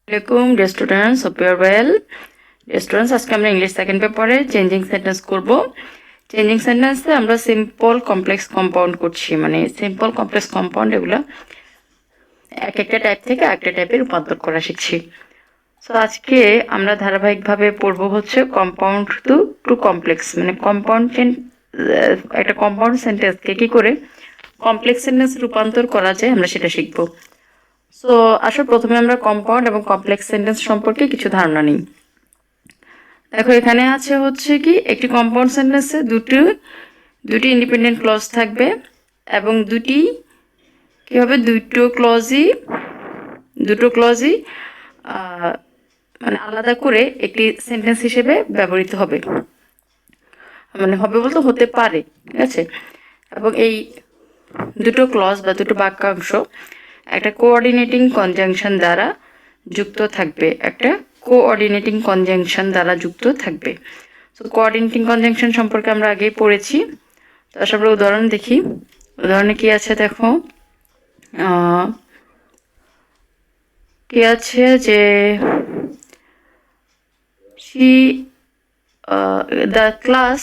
আসসালামাইকুম dear students, hope you are well. Dear students, আজকে আমরা ইংলিশ সেকেন্ড পেপারে চেঞ্জিং সেন্টেন্স করব। চেঞ্জিং সেন্টেন্সে আমরা সিম্পল কমপ্লেক্স কম্পাউন্ড করছি, মানে সিম্পল কমপ্লেক্স কম্পাউন্ড এগুলো এক একটা টাইপ থেকে একটা টাইপে রূপান্তর করা শিখছি। সো আজকে আমরা ধারাবাহিকভাবে পড়বো হচ্ছে কম্পাউন্ড টু কমপ্লেক্স, মানে একটা কম্পাউন্ড সেন্টেন্সকে কী করে কমপ্লেক্স সেন্টেন্স রূপান্তর করা যায় আমরা সেটা শিখবো। সো আসলে প্রথমে আমরা কম্পাউন্ড এবং কমপ্লেক্স সেন্টেন্স সম্পর্কে কিছু ধারণা নিই। দেখো, এখানে আছে হচ্ছে কি একটি কম্পাউন্ড সেন্টেন্সে দুটি ইন্ডিপেন্ডেন্ট ক্লজ থাকবে এবং কি হবে দুটো ক্লজই মানে আলাদা করে একটি সেন্টেন্স হিসেবে ব্যবহৃত হবে, মানে হবে বলতে হতে পারে, ঠিক আছে। এবং এই দুটো ক্লজ বা দুটো বাক্যাংশ একটা কোঅর্ডিনেটিং কনজাংশন দ্বারা যুক্ত থাকবে, তো কোঅর্ডিনেটিং কনজাংশন সম্পর্কে আমরা আগেই পড়েছি। তো আসলে আমরা উদাহরণ দেখি। উদাহরণে কি আছে দেখো, কি আছে যে দ্য ক্লাস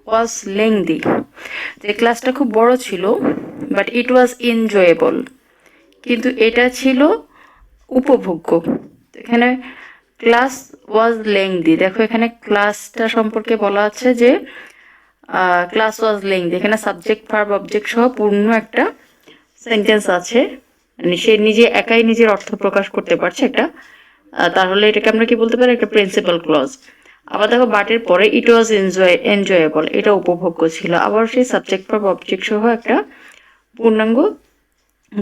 ওয়াজ লেংদি, যে ক্লাসটা খুব বড় ছিল, বাট ইট ওয়াজ এনজয়েবল, কিন্তু এটা ছিল উপভোগ্য। এখানে ক্লাস ওয়াজ লেংদি, দেখো এখানে ক্লাসটা সম্পর্কে বলা আছে যে ক্লাস ওয়াজ লেংদি, এখানে সাবজেক্ট ভার্ব অবজেক্ট সহ পূর্ণ একটা সেন্টেন্স আছে, মানে সে একাই নিজের অর্থ প্রকাশ করতে পারছে একটা, তাহলে এটাকে আমরা কি বলতে পারি, একটা প্রিন্সিপাল ক্লজ। আবার দেখো বাটের পরে ইট ওয়াজ এনজয়েবল, এটা উপভোগ্য ছিল, আবার সেই সাবজেক্ট ভার্ব অবজেক্ট সহ একটা পূর্ণাঙ্গ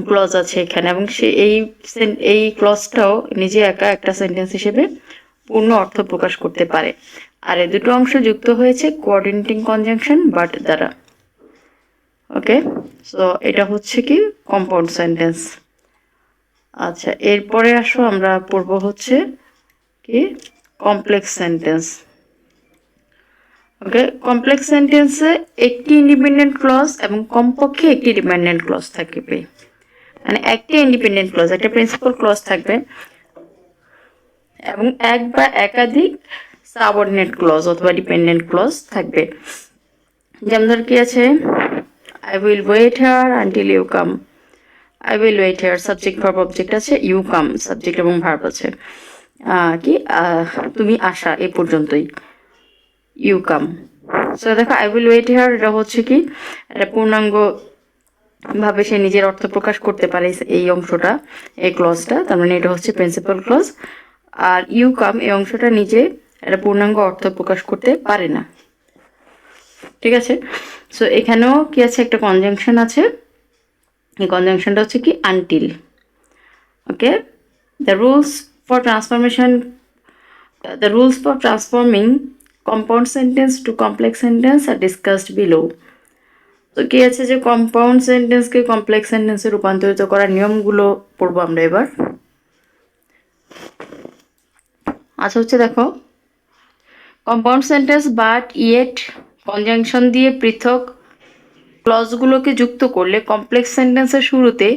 ক্লজ আছে এখানে, এবং সে এই ক্লজটাও নিজে একা একটা সেন্টেন্স হিসেবে পূর্ণ অর্থ প্রকাশ করতে পারে। আর এই দুটো অংশ যুক্ত হয়েছে কোঅর্ডিনেটিং কনজাংশন বাট দ্বারা। ওকে, সো এটা হচ্ছে কি কম্পাউন্ড সেন্টেন্স। আচ্ছা, এরপরে আসো আমরা পড়বো হচ্ছে কি কমপ্লেক্স সেন্টেন্স। ওকে, কমপ্লেক্স সেন্টেন্সে একটি ইন্ডিপেন্ডেন্ট ক্লজ এবং কমপক্ষে একটি ডিপেন্ডেন্ট ক্লজ থাকবে, মানে একটা ইন্ডিপেন্ডেন্ট ক্লজ, একটা প্রিন্সিপাল ক্লজ থাকবে এবং এক বা একাধিক সাবঅর্ডিনেট ক্লজ অথবা ডিপেন্ডেন্ট ক্লজ থাকবে। যেমন ধর কি আছে, I will wait here until you come. I will wait here subject verb object আছে, ইউ কাম সাবজেক্ট এবং ভার্ব আছে, কি তুমি আসা এ পর্যন্তই, ইউ কাম। সো দেখো আই উইল ওয়েট হিয়ার, এটা হচ্ছে কি একটা পূর্ণাঙ্গ ভাবে সে নিজের অর্থ প্রকাশ করতে পারে এই অংশটা, এই ক্লজটা, তার মানে এটা হচ্ছে প্রিন্সিপাল ক্লজ। আর ইউ কাম এই অংশটা নিজে একটা পূর্ণাঙ্গ অর্থ প্রকাশ করতে পারে না, ঠিক আছে। সো এখানেও কি আছে, একটা কনজাংশন আছে, এই কনজাংশনটা হচ্ছে কি until. Okay, the rules for transforming compound sentence to complex sentence are discussed below. তো কি আছে যে কম্পাউন্ড সেন্টেন্সকে কমপ্লেক্স সেন্টেন্সে রূপান্তরিত করার নিয়মগুলো পড়বো আমরা এবার। আচ্ছা, হচ্ছে দেখো, compound sentence but yet conjunction দিয়ে পৃথক ক্লজগুলোকে যুক্ত করলে কমপ্লেক্স সেন্টেন্সের শুরুতে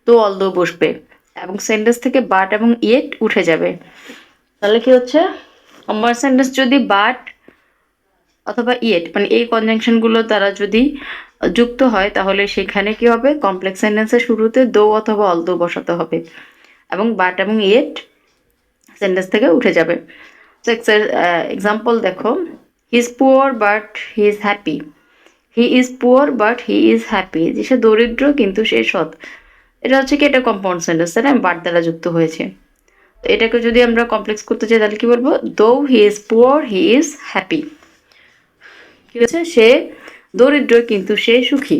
দো অলদো বসবে এবং সেন্টেন্স থেকে বাট এবং ইয়েট উঠে যাবে। তাহলে কি হচ্ছে, কম্পাউন্ড সেন্টেন্স যদি বাট অথবা ইয়েট মানে এই কনজাংশনগুলো দ্বারা যদি যুক্ত হয়, তাহলে সেখানে কি হবে, কমপ্লেক্স সেন্টেন্সের শুরুতে দো অথবা অলদো বসাতে হবে এবং বাট এবং ইয়েট সেন্টেন্স থেকে উঠে যাবে। তো এক্সাম্পল দেখো, he is poor but he is happy. He is poor but he is happy, যে সে দরিদ্র কিন্তু সে সৎ, এটা হচ্ছে কি এটা কম্পাউন্ড সেন্টেন্স, তাই না, বাট দ্বারা যুক্ত হয়েছে। তো এটাকে যদি আমরা কমপ্লেক্স করতে চাই তাহলে কি বলবো, দো he is poor he is happy, কি হচ্ছে, সে দরিদ্র কিন্তু সে সুখী।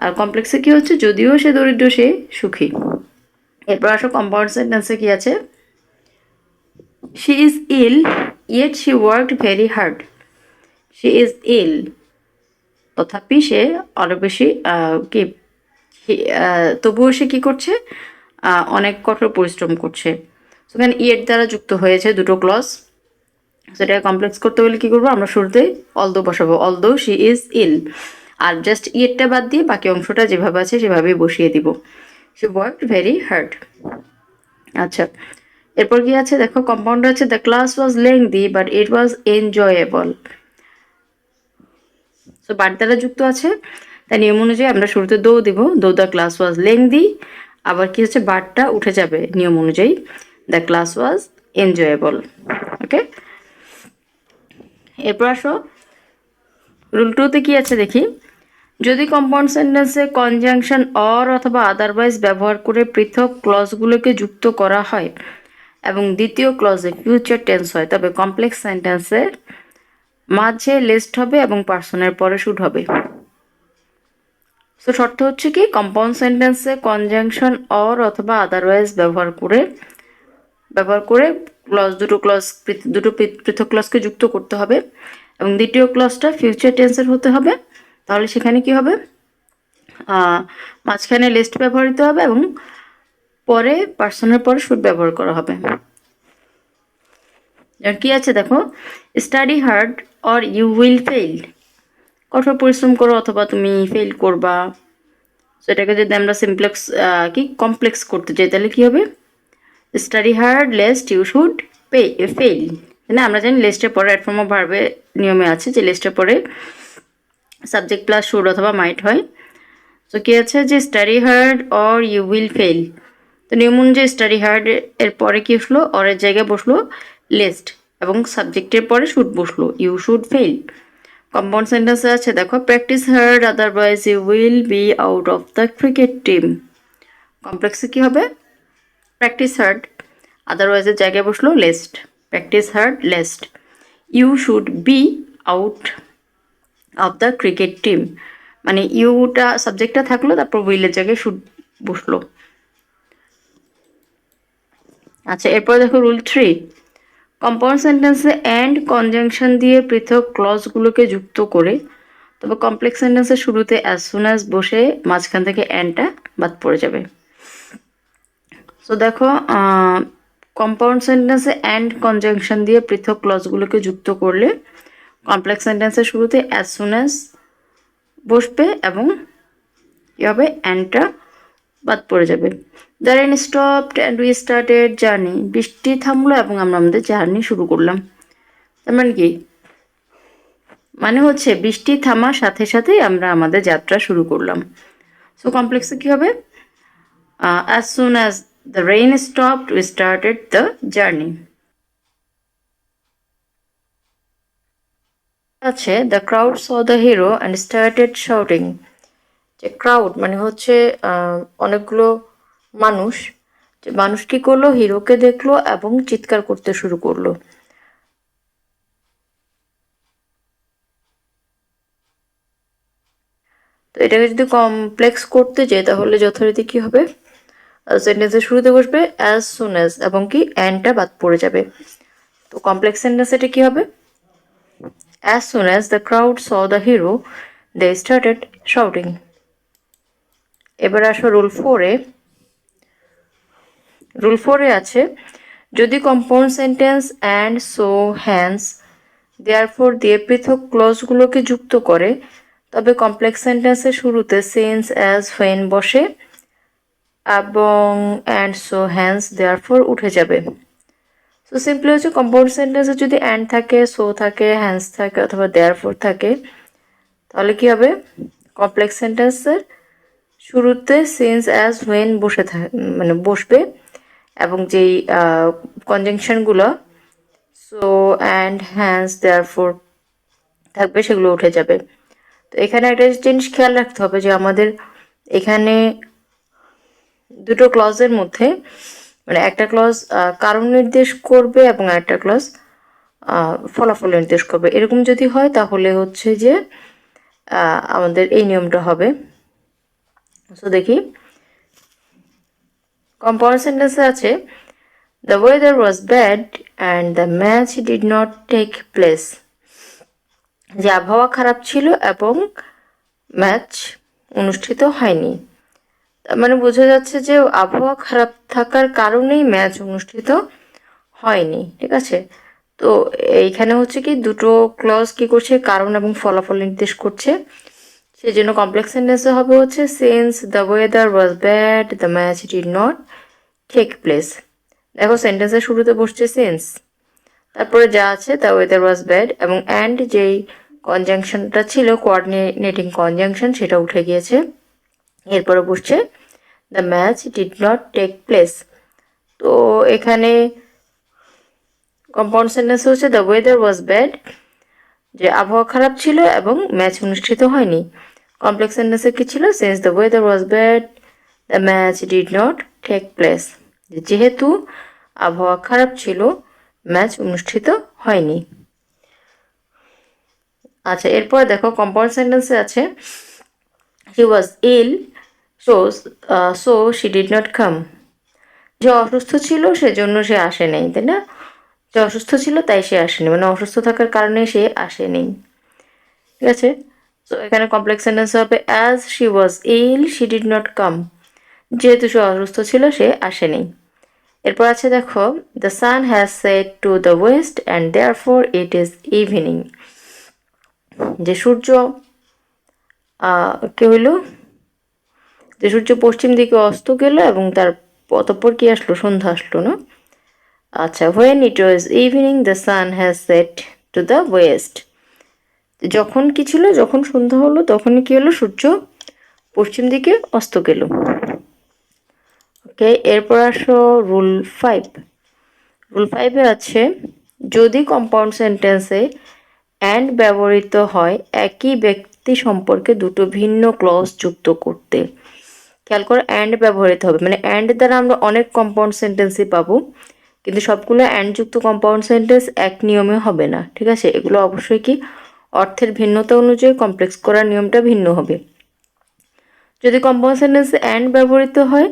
আর কমপ্লেক্সে কি হচ্ছে, যদিও সে দরিদ্র সে সুখী। এরপর আসো কম্পাউন্ড সেন্টেন্সে কি আছে, she is ill yet she worked very hard. She is ill, তথাপি সে আরও বেশি কি তবুও সে কী করছে, অনেক কঠোর পরিশ্রম করছে। সেখানে ইয়েট দ্বারা যুক্ত হয়েছে দুটো ক্লজ, সেটা কমপ্লেক্স করতে হলে কী করবো, আমরা শুরুতেই অলদো বসাবো, অলদো শি ইজ ইল, আর জাস্ট ইয়েটটা বাদ দিয়ে বাকি অংশটা যেভাবে আছে সেভাবেই বসিয়ে দিব, শি ওয়ার্কড ভেরি হার্ড। আচ্ছা, এরপর কি আছে দেখো, কম্পাউন্ড আছে the class was lengthy but it was enjoyable. So but দ্বারা যুক্ত আছে, তাই নিয়ম অনুযায়ী আমরা শুরুতে দো দিব, দো দ্য ক্লাস ওয়াজ লেংদি। আবার কি হচ্ছে, বাটটা উঠে যাবে নিয়ম অনুযায়ী, দ্য ক্লাস ওয়াজ এনজয়েবল। ওকে, এরপর আসো রুল টুতে কি আছে দেখি। যদি কম্পাউন্ড সেন্টেন্সে কনজাংশন অর অথবা আদারওয়াইজ ব্যবহার করে পৃথক ক্লজগুলোকে যুক্ত করা হয় এবং দ্বিতীয় ক্লজে ফিউচার টেন্স হয়, তবে কমপ্লেক্স সেন্টেন্সের মাঝে লিস্ট হবে এবং পার্সনের পরে শুড হবে। সো শর্ত হচ্ছে কি, কম্পাউন্ড সেন্টেন্সে কনজাংশন অর অথবা আদারওয়াইজ ব্যবহার করে দুটো পৃথক ক্লজকে যুক্ত করতে হবে এবং দ্বিতীয় ক্লজটা ফিউচার টেন্সের হতে হবে। তাহলে সেখানে কি হবে, মাঝখানে লিস্ট ব্যবহৃত হবে এবং পরে পার্সনের পরে শুড ব্যবহার করা হবে। আর কি আছে দেখো, study hard or you will fail. কঠোর পরিশ্রম করো অথবা তুমি ফেল করবা। সেটাকে যদি আমরা কমপ্লেক্স করতে চাই তাহলে কি হবে, study hard lest you should fail. না, আমরা জানি লিস্টের পরে অ্যাড ফর্ম অফ ভার্বে নিয়মে আছে যে লিস্টের পরে সাবজেক্ট প্লাস শুড অথবা মাইট হয়। তো কি আছে যে study hard or you will fail. তো নিয়ম অনুযায়ী স্টাডি হার্ড এর পরে কি বসলো, অরের জায়গায় বসলো লিস্ট এবং সাবজেক্টের পরে শুড বসলো, ইউ শুড ফেল। কম্পাউন্ড সেন্টেন্সে আছে দেখো, practice hard otherwise you will be out of the cricket team. কমপ্লেক্সে কি হবে, প্র্যাকটিস হার্ড আদারওয়াইজের জায়গায় বসলো lest, practice hard lest, you should be out of the cricket team, মানে ইউটা সাবজেক্টটা থাকলো, তারপর উইলের জায়গায় শুড বসলো। আচ্ছা, এরপর দেখো রুল 3, কম্পাউন্ড সেন্টেন্সে অ্যান্ড কনজাংশন দিয়ে পৃথক ক্লজগুলোকে যুক্ত করে, তবে কমপ্লেক্স সেন্টেন্সের শুরুতে অ্যাজ সুন অ্যাজ বসে মাঝখান থেকে অ্যান্ডটা বাদ পড়ে যাবে। সো দেখো, কম্পাউন্ড সেন্টেন্সে অ্যান্ড কনজাংশন দিয়ে পৃথক ক্লজগুলোকে যুক্ত করলে কমপ্লেক্স সেন্টেন্সের শুরুতে অ্যাজ সুন অ্যাজ বসবে এবং কী হবে, অ্যান্ডটা বাদ পড়ে যাবে। The rain stopped and we started journey. বৃষ্টি থামলো এবং আমরা আমাদের জার্নি শুরু করলাম। তার মানে কি, মানে হচ্ছে বৃষ্টি থামার সাথে সাথেই আমরা আমাদের যাত্রা শুরু করলাম। সো কমপ্লেক্সে কী হবে, as soon as the rain stopped we started the journey. আছে the crowd saw the hero and started shouting. যে ক্রাউড মানে হচ্ছে অনেকগুলো মানুষ, যে মানুষ কি করলো, হিরোকে দেখলো এবং চিৎকার করতে শুরু করলো। তো এটাকে যদি কমপ্লেক্স করতে যাই তাহলে যথারীতি কি হবে, সেন্টেন্সের শুরুতে বসবে অ্যাজ সুন অ্যাজ এবং কি অ্যান্ডটা বাদ পড়ে যাবে। তো কমপ্লেক্স সেন্টেন্স এটা কি হবে, as soon as the crowd saw the hero they started shouting. এবার আসো রুল 4-এ। রুল 4-এ আছে, যদি compound sentence and so hence therefore দিয়ে পৃথক ক্লজগুলোকে যুক্ত করে, তবে কমপ্লেক্স সেন্টেন্সের শুরুতে সিন্স অ্যাজ হোয়েন বসে এবং অ্যান্ড সো হ্যান্স দেয়ারফোর উঠে যাবে। সো সিম্পলি হচ্ছে কম্পাউন্ড সেন্টেন্সে যদি অ্যান্ড থাকে, সো থাকে, হ্যান্স থাকে অথবা দেয়ারফোর থাকে, তাহলে কি হবে, কমপ্লেক্স সেন্টেন্সের শুরুতে সিন্স অ্যাজ হোয়েন মানে বসবে এবং যেই কনজাংশনগুলো সো অ্যান্ড হ্যান্স দেয়ারফোর থাকবে সেগুলো উঠে যাবে। তো এখানে একটা জিনিস খেয়াল রাখতে হবে যে আমাদের এখানে দুটো ক্লজের মধ্যে, মানে একটা ক্লজ কারণ নির্দেশ করবে এবং একটা ক্লজ ফলাফল নির্দেশ করবে। এরকম যদি হয় তাহলে হচ্ছে যে আমাদের এই নিয়মটা হবে। সো দেখি, কম্পাউন্ড সেন্টেন্সে আছে the weather was bad and the match did not take place. যে আবহাওয়া খারাপ ছিল এবং ম্যাচ অনুষ্ঠিত হয়নি। তার মানে বোঝা যাচ্ছে যে আবহাওয়া খারাপ থাকার কারণেই ম্যাচ অনুষ্ঠিত হয়নি। ঠিক আছে, তো এইখানে হচ্ছে কি দুটো ক্লজ কি করছে, কারণ এবং ফলাফল নির্দেশ করছে। সেই জন্য কমপ্লেক্স সেন্টেন্সে হবে হচ্ছে since the weather was bad the match did not take place. দেখো সেন্টেন্সের শুরুতে বসছে সিন্স, তারপরে যা আছে দ্য ওয়েদার ওয়াজ ব্যাড, এবং অ্যান্ড যেই কনজাংশনটা ছিল কোঅর্ডিনেটিং কনজাংশন সেটা উঠে গিয়েছে। এরপরে বসছে the match did not take place. তো এখানে কম্পাউন্ড সেন্টেন্স হচ্ছে দ্য ওয়েদার ওয়াজ ব্যাড, যে আবহাওয়া খারাপ ছিল এবং ম্যাচ অনুষ্ঠিত হয়নি। কমপ্লেক্স সেন্টেন্সে কি ছিল? Since the weather was bad the match did not take place, যেহেতু আবহাওয়া খারাপ ছিল ম্যাচ অনুষ্ঠিত হয়নি। আচ্ছা, এরপর দেখো কম্পাউন্ড সেন্টেন্সে আছে he was ill so she did not come. যে অসুস্থ ছিল সেজন্য সে আসে নাই, তাই না? যে অসুস্থ ছিল তাই সে আসেনি, মানে অসুস্থ থাকার কারণে সে আসেনি। ঠিক আছে, তো এখানে কমপ্লেক্স সেন্টেন্স হবে as she was ill she did not come, যেহেতু সে অসুস্থ ছিল সে আসেনি। এরপর আছে দেখো the sun has set to the west and therefore it is evening. যে সূর্য কি হইল? যে সূর্য পশ্চিম দিকে অস্ত গেল এবং তার অতঃপর কি আসলো? সন্ধ্যা আসলো, না? আচ্ছা, when it was evening the sun has set to the West. যখন কি ছিল? যখন সন্ধ্যা হলো তখনই কি হলো? সূর্য পশ্চিম দিকে অস্ত গেল। ওকে, এরপর আসো রুল 5। রুল 5-এ আছে যদি কম্পাউন্ড সেন্টেন্সে অ্যান্ড ব্যবহৃত হয় একই ব্যক্তি সম্পর্কে দুটো ভিন্ন ক্লজ যুক্ত করতে। খেয়াল করে, অ্যান্ড ব্যবহৃত হবে, মানে অ্যান্ড দ্বারা আমরা অনেক কম্পাউন্ড সেন্টেন্সই পাবো, কিন্তু সবগুলো অ্যান্ড যুক্ত কম্পাউন্ড সেন্টেন্স এক নিয়মে হবে না। ঠিক আছে, এগুলো অবশ্যই কি অর্থের ভিন্নতা অনুযায়ী কমপ্লেক্স করার নিয়মটা ভিন্ন হবে। যদি কম্পাউন্ড সেন্টেন্সে অ্যান্ড ব্যবহৃত হয়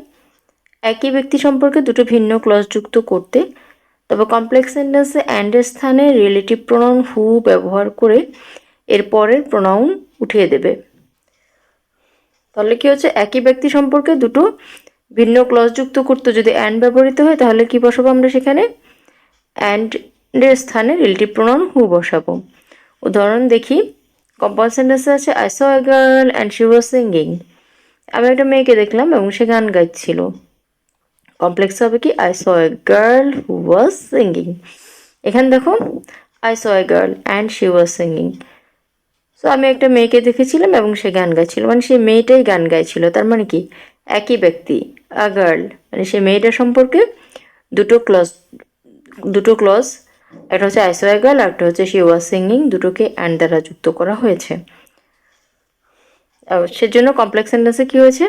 একই ব্যক্তি সম্পর্কে দুটো ভিন্ন ক্লজ যুক্ত করতে, তবে কমপ্লেক্স সেন্টেন্সে অ্যান্ডের স্থানে রিলেটিভ প্রোনাউন হু ব্যবহার করে এর পরের প্রোনাউন উঠিয়ে দেবে। তাহলে কি হচ্ছে? একই ব্যক্তি সম্পর্কে দুটো ভিন্ন ক্লজ যুক্ত করতে যদি অ্যান্ড ব্যবহৃত হয় তাহলে কি বসাবো আমরা সেখানে? অ্যান্ডের স্থানে রিলেটিভ প্রোনাউন হু বসাবো। উদাহরণ দেখি, কম্পাউন্ড সেন্টেন্সে আছে I saw a girl and she was singing. আমি একটা মেয়েকে দেখলাম এবং সে গান গাইছিল। কমপ্লেক্স হবে কি? I saw a girl who was singing. এখানে দেখো I saw a girl and she was singing. So আমি একটা মেয়েকে দেখেছিলাম এবং সে গান গাইছিল, মানে সেই মেয়েটাই গান গাইছিল। তার মানে কি? একই ব্যক্তি, আ গার্ল, মানে সে মেয়েটা সম্পর্কে দুটো ক্লজ, একটা হচ্ছে আই স এ গার্ল, একটা হচ্ছে শি ওয়াজ সিঙ্গিং, দুটোকে অ্যান্ড দ্বারা যুক্ত করা হয়েছে। সেজন্য কমপ্লেক্স সেন্টেন্সে কি হয়েছে?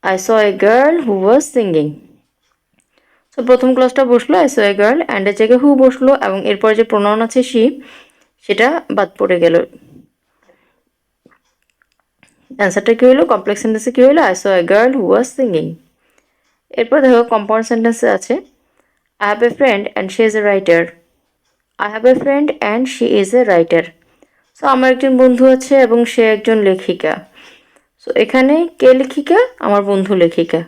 I saw a girl who was singing. So প্রথম ক্লজটা বসলো আই স এ গার্ল, অ্যান্ডের জায়গায় হু বসলো, এবং এরপর যে প্রোনাউন আছে শি, সেটা বাদ পড়ে গেল। অ্যান্সারটা কী হলো? কমপ্লেক্স সেন্টেন্সে কী হলো? I saw a girl who was singing. এরপর দেখো কম্পাউন্ড সেন্টেন্সে আছে I have a friend and she is a writer. I have a friend and she is a writer. So আমার একজন বন্ধু আছে এবং সে একজন লেখিকা। সো এখানে কে লেখিকা? আমার বন্ধু লেখিকা।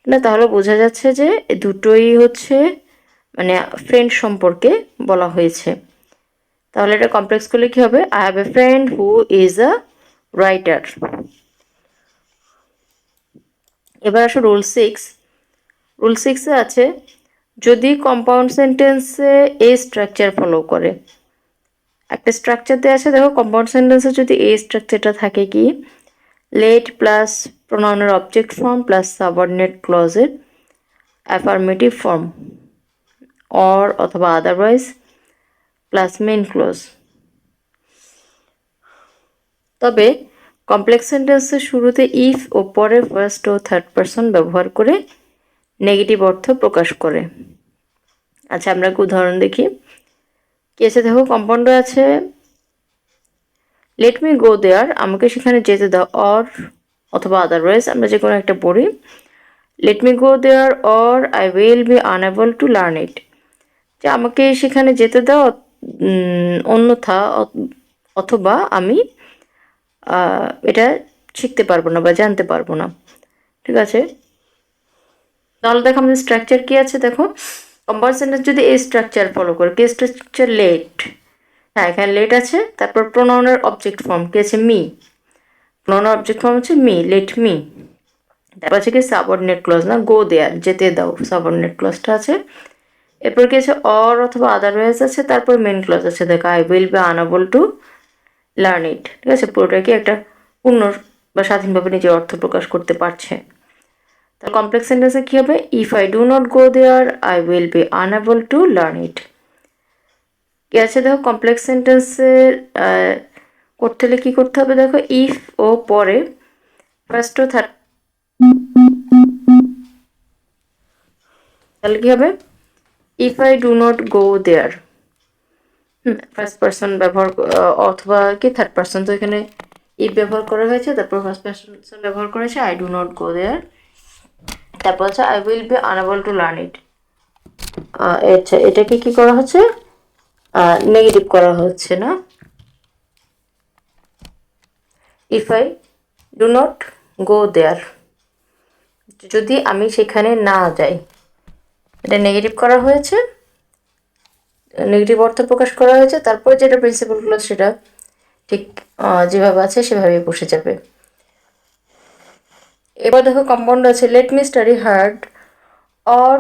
না, তাহলে বোঝা যাচ্ছে যে দুটোই হচ্ছে মানে ফ্রেন্ড সম্পর্কে বলা হয়েছে। তাহলে এটা কমপ্লেক্স করলে কী হবে? I have a friend who is a writer. এবার আসো রুল 6। রুল 6-এ আছে যদি কম্পাউন্ড সেন্টেন্সে এই স্ট্রাকচার ফলো করে। একটা স্ট্রাকচার দেওয়া আছে, দেখো কম্পাউন্ড সেন্টেন্সে যদি এই স্ট্রাকচারটা থাকে কি, লেট প্লাস প্রোনাউনের অবজেক্ট ফর্ম প্লাস সাবঅর্ডিনেট ক্লজের অ্যাফার্মেটিভ ফর্ম অর অথবা আদারওয়াইজ প্লাস মেইন ক্লজ। তবে কমপ্লেক্স সেন্টেন্সের শুরুতে ইফ ও পরে ফার্স্ট ও থার্ড পারসন ব্যবহার করে নেগেটিভ অর্থ প্রকাশ করে। আচ্ছা, আমরা একটা উদাহরণ দেখি। কি আছে দেখো, কম্পাউন্ডে আছে লেট মি গো দেয়ার, আমাকে সেখানে যেতে দাও, অর অথবা আদারওয়াইজ আমরা যে কোনো একটা পড়ি। Let me go there or I will be unable to learn it, যে আমাকে সেখানে যেতে দাও অন্যথা অথবা আমি এটা শিখতে পারবো না বা জানতে পারবো না। ঠিক আছে, তাহলে দেখো আমাদের স্ট্রাকচার কী আছে। দেখো কম্পাউন্ড সেন্টেন্স যদি এই স্ট্রাকচার ফলো করে, কি স্ট্রাকচার? লেট, হ্যাঁ এখানে লেট আছে, তারপর প্রোনাউনের অবজেক্ট ফর্ম কি আছে? মি। প্রোনাউনের অবজেক্ট ফর্ম হচ্ছে মি, লেট মি। তারপর আছে কি সাবঅর্ডিনেট ক্লজ, না গো দেয়ার, যেতে দাও, সাবঅর্ডিনেট ক্লজটা আছে এরপর কি আছে, অর অথবা আদারওয়াইজ আছে, তারপর মেন ক্লজ আছে। দেখো I will be unable to learn ইট, ঠিক আছে, পুরোটা কি একটা পূর্ণ বা স্বাধীনভাবে নিজের অর্থ প্রকাশ করতে পারছে। তাহলে কমপ্লেক্স সেন্টেন্সে কি হবে, if I do not go there I will be unable to learn it. কি আছে দেখো, কমপ্লেক্স সেন্টেন্সের করতে হলে কি করতে হবে, দেখো ইফ ও পরে ফার্স্ট ও থার্ড, তাহলে কি হবে, if I do not go there, first person ব্যবহার অথবা কি থার্ড পার্সন, তো এখানে ইফ ব্যবহার করা হয়েছে, তারপর ফার্স্ট পার্সন ব্যবহার করেছে I do not go there, তারপর হচ্ছে I will be unable to learn it. আচ্ছা, এটাকে কি করা হচ্ছে, নেগেটিভ করা হচ্ছে না, if I do not go there, যদি আমি সেখানে না যাই, এটা নেগেটিভ করা হয়েছে, নেগেটিভ অর্থ প্রকাশ করা হয়েছে, তারপর যেটা প্রিন্সিপাল ক্লজ সেটা ঠিক যেভাবে আছে সেভাবেই বসে যাবে। এবার দেখো কম্পাউন্ড আছে, let me study hard or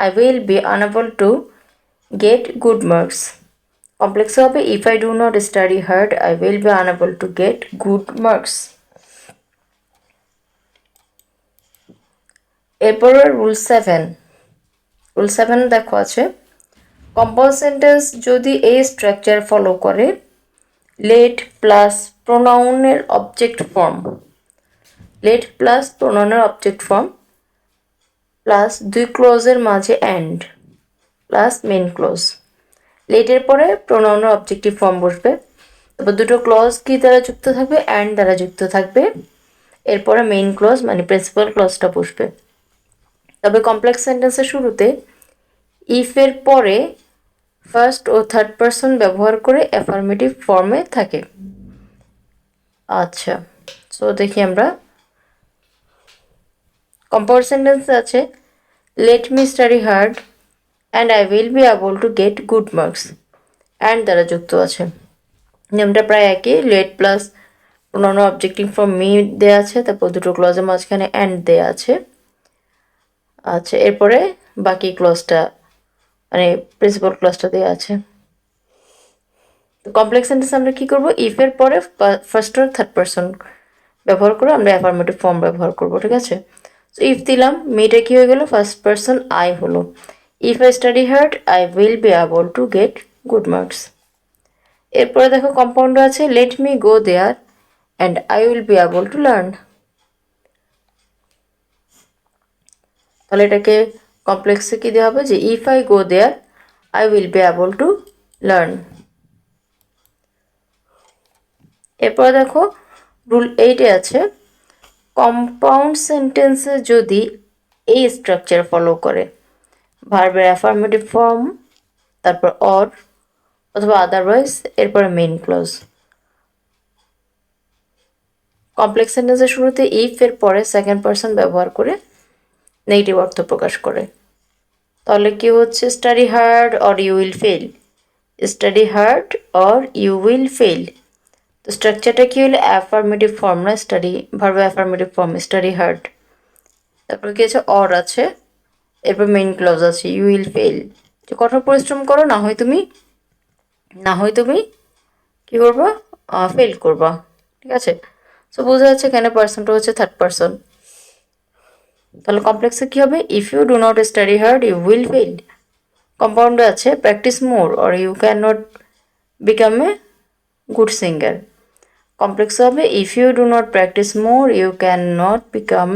I will be unable to get good marks. Complex হবে, if I do not study hard I will be unable to get good marks. এরপরে রুল 7, রুল 7 দেখো আছে, compound sentence যদি এই structure follow করে, let plus প্রোনাউনের object form, let plus প্রোনাউনের object form plus দুই ক্লোজের মাঝে অ্যান্ড প্লাস মেন ক্লোজ, লেটের পরে প্রোনাউনের অবজেক্টিভ ফর্ম বসবে, তারপর দুটো ক্লজ কি দ্বারা যুক্ত থাকবে, অ্যান্ড দ্বারা যুক্ত থাকবে, এরপরে মেইন ক্লজ মানে প্রিন্সিপাল ক্লজটা বসবে। তবে কমপ্লেক্স সেন্টেন্সের শুরুতে ইফের পরে ফার্স্ট ও থার্ড পারসন ব্যবহার করে অ্যাফার্মেটিভ ফর্মে থাকে। আচ্ছা, সো দেখি আমরা, কম্পাউন্ড সেন্টেন্স আছে, let me study hard and I will be able to get good marks, and দ্বারা যুক্ত আছে। নিয়মটা প্রায় একই, let plus pronoun objective form me দেওয়া আছে, তারপর দুটো ক্লজের মাঝখানে অ্যান্ড দেওয়া আছে। আচ্ছা, এরপরে বাকি ক্লজটা মানে প্রিন্সিপাল ক্লজটা দেওয়া আছে। তো কমপ্লেক্স সেন্টেন্স আমরা কী করবো, ইফের পরে ফার্স্ট আর থার্ড পারসন ব্যবহার করে আমরা অ্যাফার্মেটিভ ফর্ম ব্যবহার করবো, ঠিক আছে। সো ইফ দিলাম, মিটা কী হয়ে গেলো, ফার্স্ট পারসন আই হলো, if I study hard I will be able to get good marks. এরপরে দেখো কম্পাউন্ড আছে, let me go there and I will be able to learn. তাহলে এটাকে কমপ্লেক্সে কী দেওয়া হবে, যে if I go there I will be able to learn. এরপরে দেখো রুল 8-এ আছে, কম্পাউন্ড সেন্টেন্সে যদি এই স্ট্রাকচার ফলো করে, ভার্বের অ্যাফার্মেটিভ ফর্ম, তারপর অর অথবা আদারওয়াইজ, এরপরে মেইন ক্লজ। কমপ্লেক্স সেন্টেন্সের শুরুতে ইফ এর পরে সেকেন্ড পারসন ব্যবহার করে নেগেটিভ অর্থ প্রকাশ করে। তাহলে কি হচ্ছে, study hard or you will fail, study hard or you will fail. তো স্ট্রাকচারটা কি হলো, অ্যাফার্মেটিভ ফর্ম না, study verb affirmative form study hard, তারপর কি আছে অর আছে, এরপর মেইন ক্লজ আছে ইউ উইল ফেল, যে কঠোর পরিশ্রম করো না হয় তুমি কি করবা, ফেল করবা, ঠিক আছে। সো বোঝা যাচ্ছে এখানে পার্সনটা হচ্ছে থার্ড পারসন। তাহলে কমপ্লেক্সে কী হবে, if you do not study hard you will fail. কম্পাউন্ডে আছে, practice more or you can not become a good singer. Complex হবে, if you do not practice more you can not become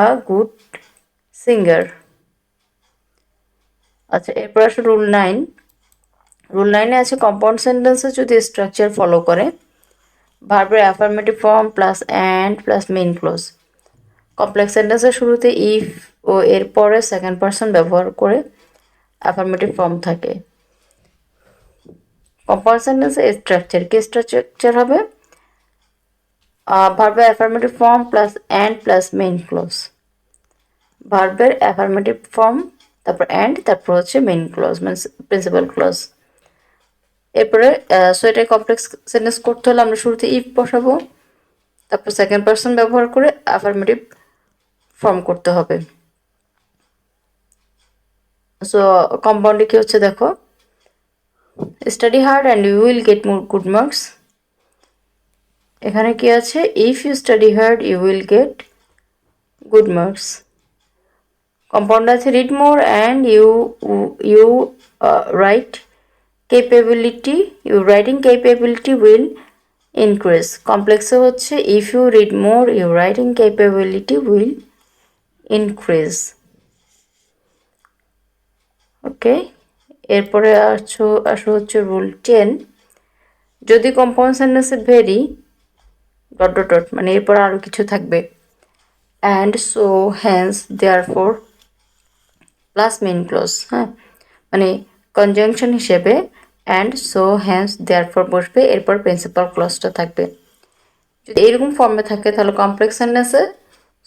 a good singer. আচ্ছা, এরপর আসলে rule 9, rule 9-এ আছে, compound সেন্টেন্সে যদি structure follow করে, ভার্বের affirmative form plus and plus main clause. Complex সেন্টেন্সের শুরুতে ইফ ও এরপরে সেকেন্ড পারসন ব্যবহার করে অ্যাফার্মেটিভ ফর্ম থাকে। কম্পাউন্ড সেন্টেন্সের স্ট্রাকচার কি স্ট্রাকচার হবে, ভার্বের affirmative form plus and plus main clause, ভার্বের অ্যাফার্মেটিভ ফর্ম তারপর অ্যান্ড তারপর হচ্ছে মেইন ক্লোজ মানে প্রিন্সিপাল ক্লোজ। এরপরে সো এটা কমপ্লেক্স সেন্টেন্স করতে হলে আমরা শুরুতে ইফ বসাবো, তারপর সেকেন্ড পারসন ব্যবহার করে অ্যাফার্মেটিভ ফর্ম করতে হবে। সো কম্পাউন্ডে কি হচ্ছে দেখো, study hard and you will get more good marks. এখানে কি আছে, if you study hard you will get good marks. Compound আছে read more and you write capability, your writing capability will increase. কমপ্লেক্সে হচ্ছে if you read more your writing capability will increase. ওকে, এরপরে আসো হচ্ছে rule 10, যদি compound সেন্টেন্সে very dot dot dot মানে এরপর আরও কিছু থাকবে, and so hence therefore plus main clause, হ্যাঁ মানে কনজাংশন হিসেবে অ্যান্ড সো হ্যান্স দেয়ারফর বসবে, এরপর প্রিন্সিপাল ক্লজটা থাকবে। যদি এইরকম ফর্মে থাকে তাহলে কমপ্লেক্স সেন্টেন্সে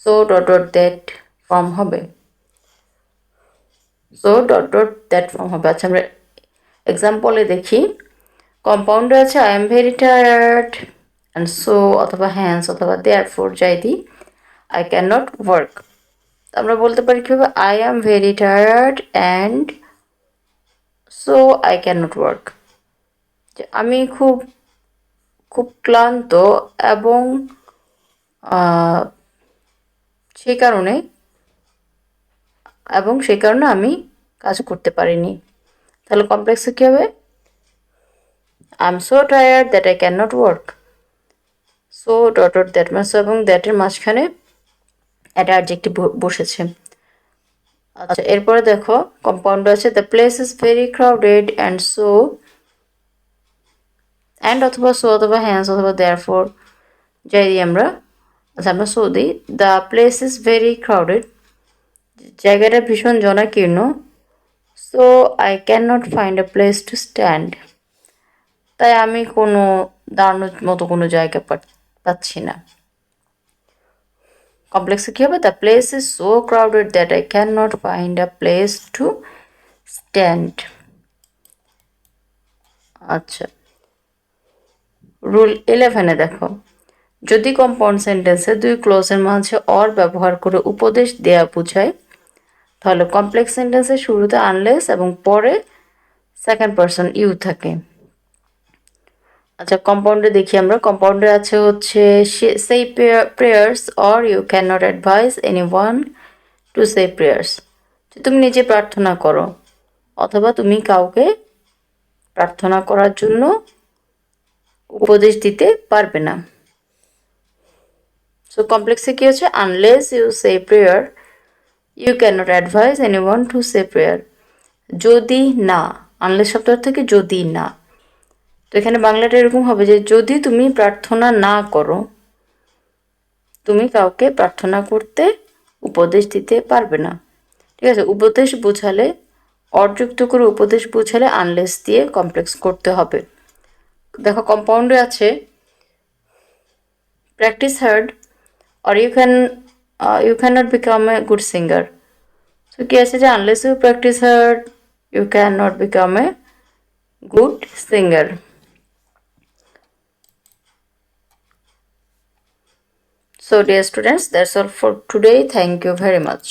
so dot dot that form হবে, so dot dot that form হবে। আচ্ছা আমরা এক্সাম্পলে দেখি, কম্পাউন্ডে আছে I am very tired and so অথবা হ্যান্স অথবা দেয়ারফর যাই দিই, আই ক্যান নট ওয়ার্ক। আমরা বলতে পারি কীভাবে, I am very tired and so I can not work. আমি খুব খুব ক্লান্ত এবং সেই কারণে আমি কাজ করতে পারিনি। তাহলে কমপ্লেক্সে কী হবে, I am so tired that I can not work. So dot dot that মানে সো এবং দ্যাটের মাঝখানে একটা অ্যাডজেক্টিভ বসেছে। আচ্ছা এরপরে দেখো কম্পাউন্ড আছে the place is very crowded and so and অথবা সো অথবা হ্যান্স অথবা দেয়ারফর যাই দিই আমরা। আচ্ছা আমরা সো দিই, the place is very crowded জায়গাটা ভীষণ জনাকীর্ণ, so I can not find a place to stand তাই আমি কোনো দাঁড়ানোর মতো কোনো জায়গা পাচ্ছি না। কমপ্লেক্সে কী হবে, the place is so crowded that I can not find a place to stand. আচ্ছা রুল 11-এ দেখো, যদি কম্পাউন্ড সেন্টেন্সে দুই ক্লোজের মাঝে অর ব্যবহার করে উপদেশ দেয়া বোঝায় তাহলে কমপ্লেক্স সেন্টেন্সের শুরুতে আনলেস এবং পরে সেকেন্ড পারসন ইউ থাকে। আচ্ছা কম্পাউন্ডে দেখি আমরা, কম্পাউন্ডে আছে হচ্ছে সেই prayers or you can not advise anyone to say prayers, তুমি নিজে প্রার্থনা করো অথবা তুমি কাউকে প্রার্থনা করার জন্য উপদেশ দিতে পারবে না। সো কমপ্লেক্সে কী হচ্ছে, unless you say prayer you can not advise anyone to say prayer, যদি না, আনলেস শব্দ থেকে যদি না, তো এখানে বাংলাটা এরকম হবে যে যদি তুমি প্রার্থনা না করো তুমি কাউকে প্রার্থনা করতে উপদেশ দিতে পারবে না। ঠিক আছে, উপদেশ বোঝালে অযুক্ত করে উপদেশ বোঝালে আনলেস দিয়ে কমপ্লেক্স করতে হবে। দেখো কম্পাউন্ডে আছে practice hard or you can not become a good singer. তো কি আছে যে unless you practice hard you can not become a good singer. So dear students, that's all for today. Thank you very much.